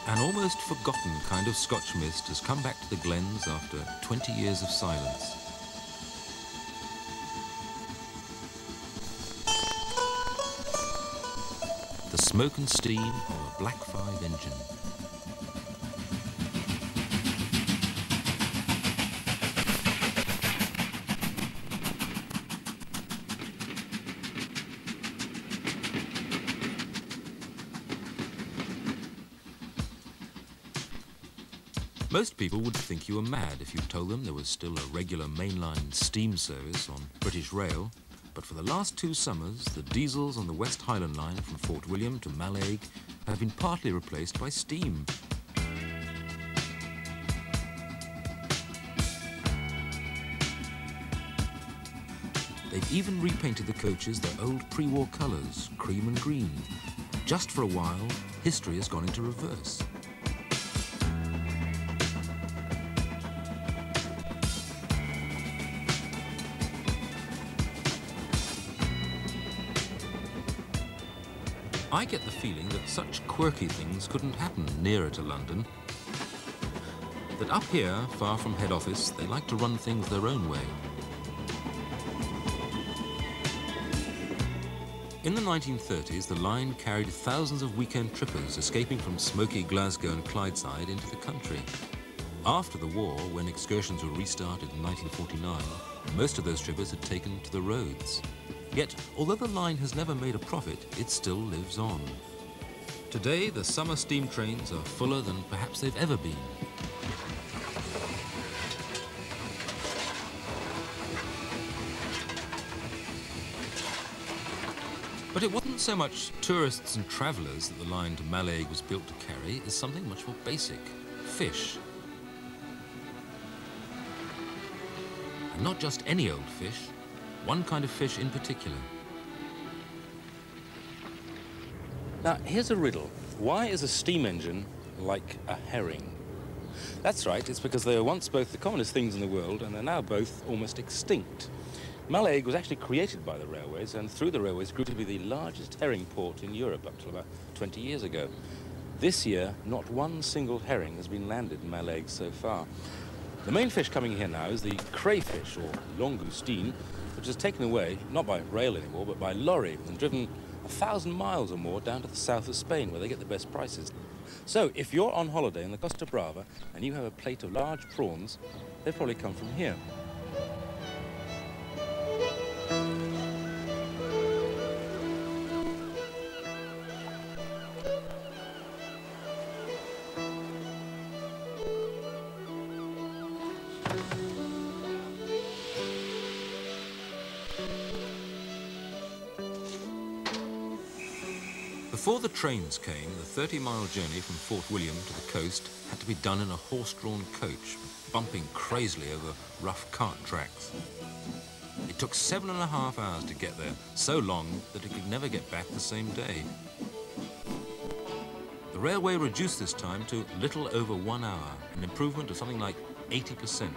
An almost forgotten kind of Scotch mist has come back to the glens after 20 years of silence. The smoke and steam of a Black 5 engine. Most people would think you were mad if you told them there was still a regular mainline steam service on British Rail, but for the last 2 summers, the diesels on the West Highland line from Fort William to Mallaig have been partly replaced by steam. They've even repainted the coaches their old pre-war colours, cream and green. Just for a while, history has gone into reverse. I get the feeling that such quirky things couldn't happen nearer to London. That up here, far from head office, they like to run things their own way. In the 1930s, the line carried thousands of weekend trippers escaping from smoky Glasgow and Clydeside into the country. After the war, when excursions were restarted in 1949, most of those trippers had taken to the roads. Yet, although the line has never made a profit, it still lives on. Today, the summer steam trains are fuller than perhaps they've ever been. But it wasn't so much tourists and travellers that the line to Mallaig was built to carry as something much more basic: fish. And not just any old fish. One kind of fish in particular. Now, here's a riddle. Why is a steam engine like a herring? That's right, it's because they were once both the commonest things in the world and they're now both almost extinct. Mallaig was actually created by the railways, and through the railways grew to be the largest herring port in Europe up till about 20 years ago. This year, not one single herring has been landed in Mallaig so far. The main fish coming here now is the crayfish, or langoustine, which is taken away, not by rail anymore, but by lorry, and driven 1,000 miles or more down to the south of Spain, where they get the best prices. So, if you're on holiday in the Costa Brava and you have a plate of large prawns, they probably come from here. Before the trains came, the 30-mile journey from Fort William to the coast had to be done in a horse-drawn coach, bumping crazily over rough cart tracks. It took 7.5 hours to get there, so long that it could never get back the same day. The railway reduced this time to little over 1 hour, an improvement of something like 80%.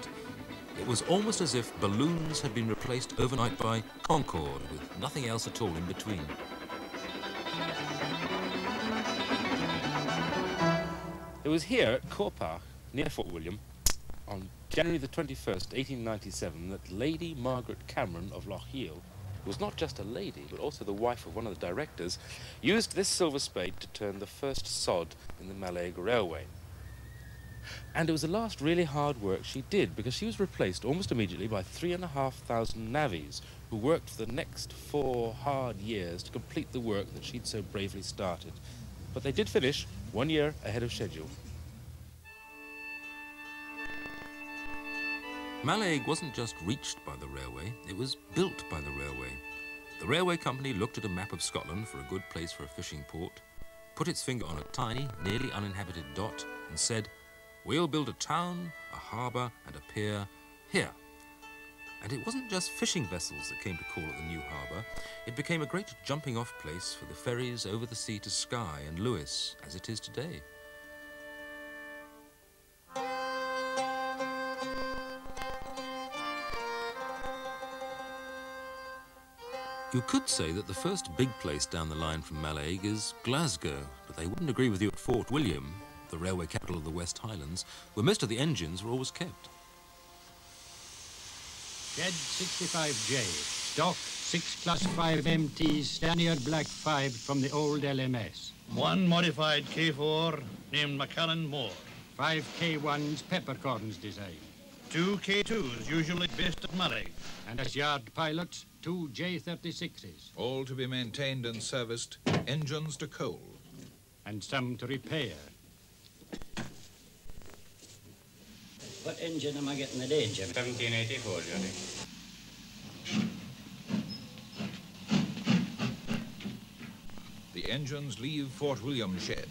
It was almost as if balloons had been replaced overnight by Concorde, with nothing else at all in between. It was here at Corpark, near Fort William, on January the 21st, 1897, that Lady Margaret Cameron of Lochiel, who was not just a lady, but also the wife of one of the directors, used this silver spade to turn the first sod in the Mallaig Railway. And it was the last really hard work she did, because she was replaced almost immediately by 3,500 navvies, who worked for the next 4 hard years to complete the work that she'd so bravely started. But they did finish 1 year ahead of schedule. Mallaig wasn't just reached by the railway, it was built by the railway. The railway company looked at a map of Scotland for a good place for a fishing port, put its finger on a tiny, nearly uninhabited dot, and said, "We'll build a town, a harbour and a pier here." And it wasn't just fishing vessels that came to call at the new harbour. It became a great jumping-off place for the ferries over the sea to Skye and Lewis, as it is today. You could say that the first big place down the line from Mallaig is Glasgow, but they wouldn't agree with you at Fort William. the railway capital of the West Highlands, where most of the engines were always kept. Shed 65J, stock 6 Class 5 MTs, Staniard Black 5 from the old LMS. 1 modified K4 named Macallan Moore. 5 K1s, Peppercorns design. 2 K2s, usually based at Malling. And as yard pilots, 2 J36s. All to be maintained and serviced, engines to coal. And some to repair. What engine am I getting today, Jim? 1784, Johnny. The engines leave Fort William shed.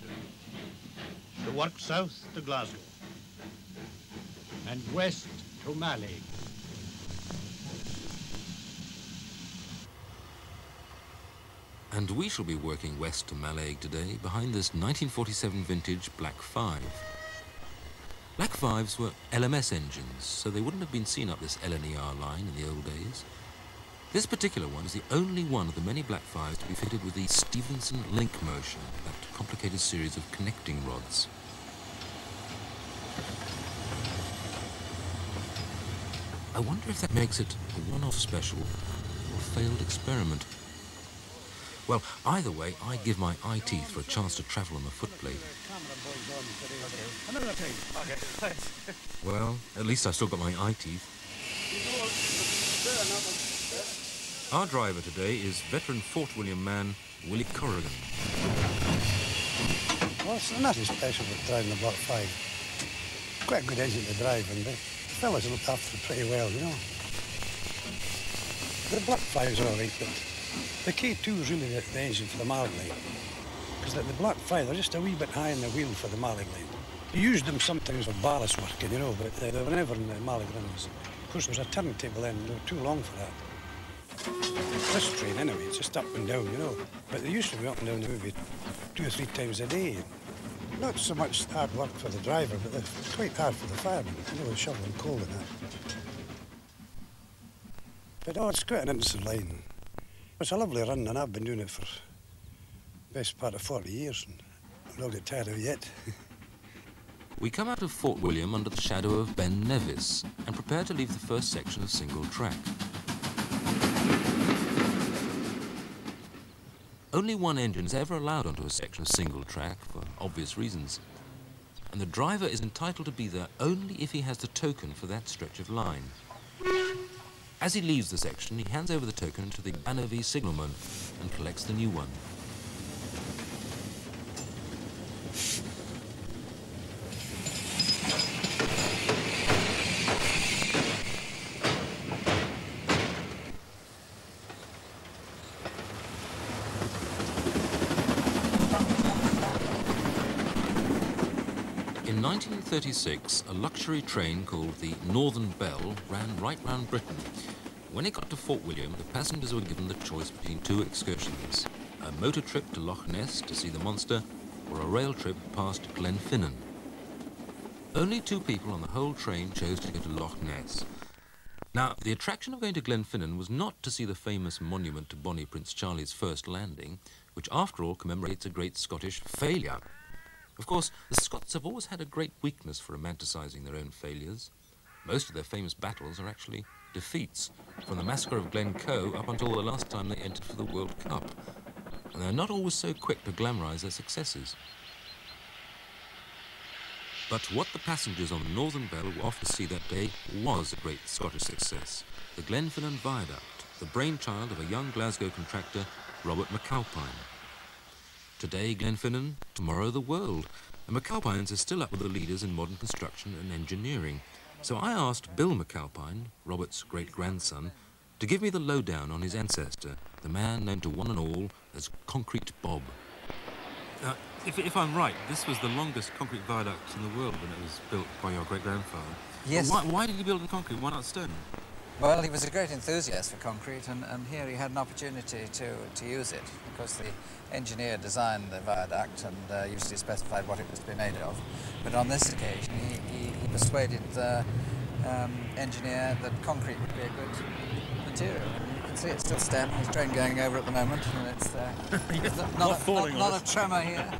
To work south to Glasgow. And west to Malling. And we shall be working west to Mallaig today behind this 1947 vintage Black 5. Black 5s were LMS engines, so they wouldn't have been seen up this LNER line in the old days. This particular one is the only one of the many Black 5s to be fitted with the Stevenson link motion, that complicated series of connecting rods. I wonder if that makes it a one-off special or a failed experiment. Well, either way, I give my eye teeth for a chance to travel on the footplate. Well, at least I've still got my eye teeth. Our driver today is veteran Fort William man, Willie Corrigan. Well, it's nothing special with driving the Black 5. Quite a good engine to drive, and the fellas looked after it pretty well, you know. The Black 5's all right, but the K2 is really the engine for the Malling line. Because the Black 5, they're just a wee bit high in the wheel for the Malling line. You used them sometimes for ballast working, you know, but they were never in the Malling runs. Of course, there was a turntable then, they were too long for that. This train, anyway, it's just up and down, you know. But they used to be up and down maybe 2 or 3 times a day. Not so much hard work for the driver, but it's quite hard for the fireman, you know, shoveling coal and that. But oh, it's quite an interesting line. It's a lovely run, and I've been doing it for the best part of 40 years, and I'm not get tired of it yet. We come out of Fort William under the shadow of Ben Nevis and prepare to leave the first section of single track. Only one engine is ever allowed onto a section of single track for obvious reasons. And the driver is entitled to be there only if he has the token for that stretch of line. As he leaves the section, he hands over the token to the Bannervie signalman and collects the new one. In 1936, a luxury train called the Northern Belle ran right round Britain. When it got to Fort William, the passengers were given the choice between 2 excursions: a motor trip to Loch Ness to see the monster, or a rail trip past Glenfinnan. Only 2 people on the whole train chose to go to Loch Ness. Now, the attraction of going to Glenfinnan was not to see the famous monument to Bonnie Prince Charlie's first landing, which after all commemorates a great Scottish failure. Of course, the Scots have always had a great weakness for romanticising their own failures. Most of their famous battles are actually defeats, from the massacre of Glencoe up until the last time they entered for the World Cup. And they're not always so quick to glamorise their successes. But what the passengers on the Northern Belle were off to see that day was a great Scottish success: the Glenfinnan Viaduct, the brainchild of a young Glasgow contractor, Robert McAlpine. Today Glenfinnan, tomorrow the world, and McAlpines are still up with the leaders in modern construction and engineering. So I asked Bill McAlpine, Robert's great-grandson, to give me the lowdown on his ancestor, the man known to one and all as Concrete Bob. If I'm right, this was the longest concrete viaduct in the world when it was built by your great-grandfather. Yes. Why did he build it in concrete? Why not stone? Well, he was a great enthusiast for concrete, and here he had an opportunity to use it, because the engineer designed the viaduct and usually specified what it was to be made of. But on this occasion, he persuaded the engineer that concrete would be a good material. And you can see it's still standing. There's a train going over at the moment, and it's not not a tremor here.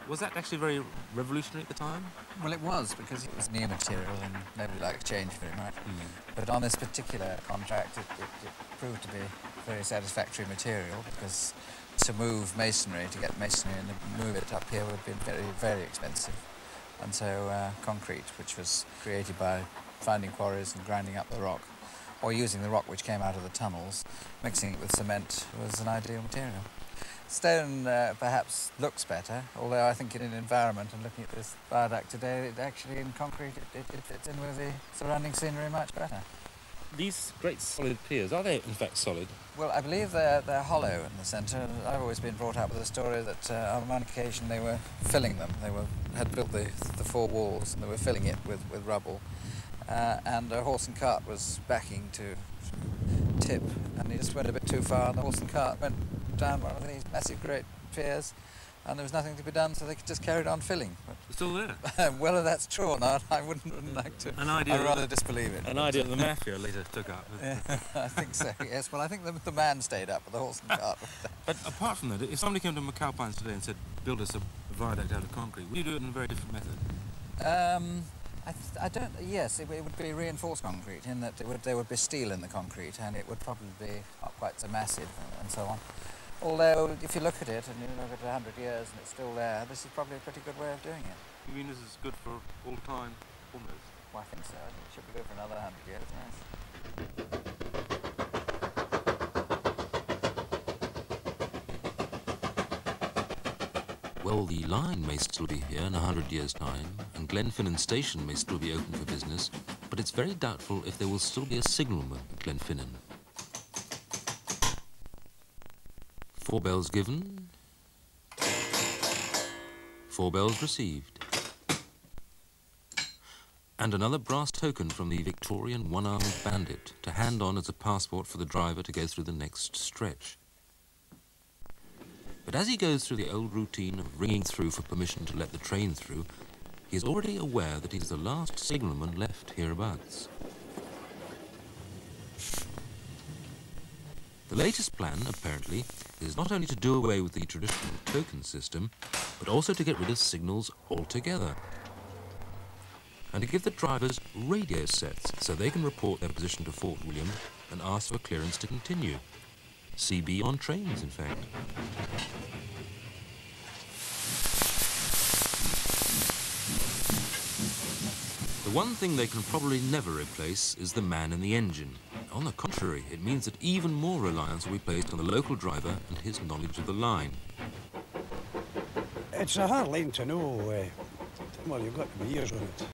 Was that actually very revolutionary at the time? Well, it was, because it was new material and nobody liked change very much. But on this particular contract, it proved to be very satisfactory material, because to move masonry, to get masonry and to move it up here would have been very, very expensive. And so concrete, which was created by finding quarries and grinding up the rock, or using the rock which came out of the tunnels, mixing it with cement, was an ideal material. Stone perhaps looks better, although I think in an environment, and looking at this viaduct today, it actually in concrete it fits in with the surrounding scenery much better. These great solid piers, are they in fact solid? Well, I believe they're hollow in the centre. I've always been brought up with a story that on one occasion they were filling them. They had built the four walls and they were filling it with rubble. And a horse and cart was backing to tip, and he just went a bit too far, and the horse and cart went down one of these massive great piers, and there was nothing to be done, so they just carried on filling. They're still there? Whether that's true or not, I wouldn't like to. I'd rather disbelieve it. An idea that the mafia later took up. Yeah, I think so, yes. Well, I think the man stayed up with the horse and cart. But apart from that, if somebody came to McAlpines today and said, build us a viaduct out of concrete, would you do it in a very different method? I don't. Yes, it would be reinforced concrete in that there would be steel in the concrete, and it would probably be not quite so massive and so on. Although, if you look at it and you look at it 100 years and it's still there, this is probably a pretty good way of doing it. You mean this is good for all time, almost? Well, I think so. I think it should be good for another 100 years. Yes. Well, the line may still be here in 100 years' time, and Glenfinnan Station may still be open for business, but it's very doubtful if there will still be a signalman at Glenfinnan. 4 bells given, 4 bells received. And another brass token from the Victorian one-armed bandit to hand on as a passport for the driver to go through the next stretch. But as he goes through the old routine of ringing through for permission to let the train through, he is already aware that he's the last signalman left hereabouts. The latest plan, apparently, is not only to do away with the traditional token system, but also to get rid of signals altogether, and to give the drivers radio sets so they can report their position to Fort William and ask for clearance to continue. CB on trains, in fact. The one thing they can probably never replace is the man in the engine. On the contrary, it means that even more reliance will be placed on the local driver and his knowledge of the line. It's a hard line to know. Well, you've got to be years on it.